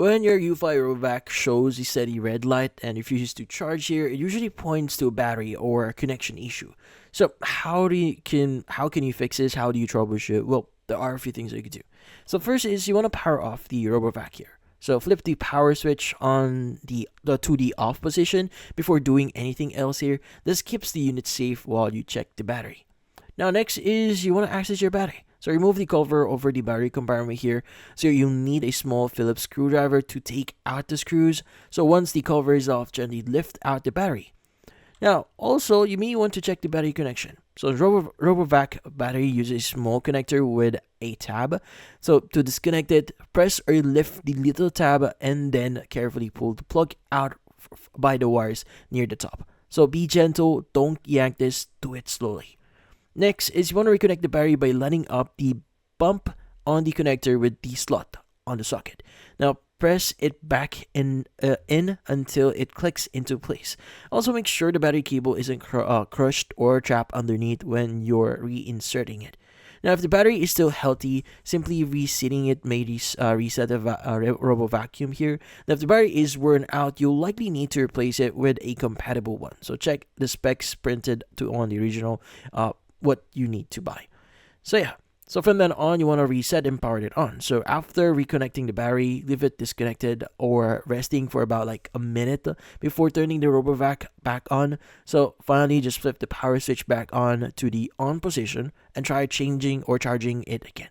When your Eufy RoboVac shows a steady red light and refuses to charge here, it usually points to a battery or a connection issue. So how can you fix this? How do you troubleshoot? Well, there are a few things that you can do. So first is you want to power off the RoboVac here. So flip the power switch on the to the off position before doing anything else here. This keeps the unit safe while you check the battery. Now next is you want to access your battery. So remove the cover over the battery compartment here. So you'll need a small Phillips screwdriver to take out the screws. So once the cover is off, gently lift out the battery. Now, also, you may want to check the battery connection. So RoboVac battery uses a small connector with a tab. So to disconnect it, press or lift the little tab and then carefully pull the plug out by the wires near the top. So be gentle, don't yank this, do it slowly. Next is you want to reconnect the battery by lining up the bump on the connector with the slot on the socket. Now press it back in until it clicks into place. Also make sure the battery cable isn't crushed or trapped underneath when you're reinserting it. Now if the battery is still healthy, simply resetting it may reset the robo vacuum here. Now if the battery is worn out, you'll likely need to replace it with a compatible one. So check the specs printed on the original what you need to buy. So yeah, so from then on, you want to reset and power it on. So after reconnecting the battery, leave it disconnected or resting for about like a minute before turning the RoboVac back on. So finally, just flip the power switch back on to the on position and try changing or charging it again.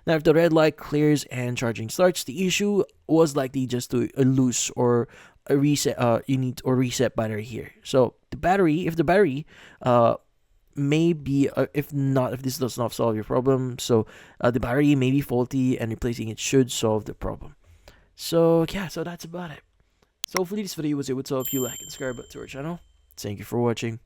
Now, if the red light clears and charging starts, the issue was likely just to a loose or a reset. You need or reset battery here. So the battery, if the battery maybe if this does not solve your problem, so the battery may be faulty and replacing it should solve the problem. So yeah, so that's about it. So hopefully this video was able to help you like and subscribe to our channel. Thank you for watching.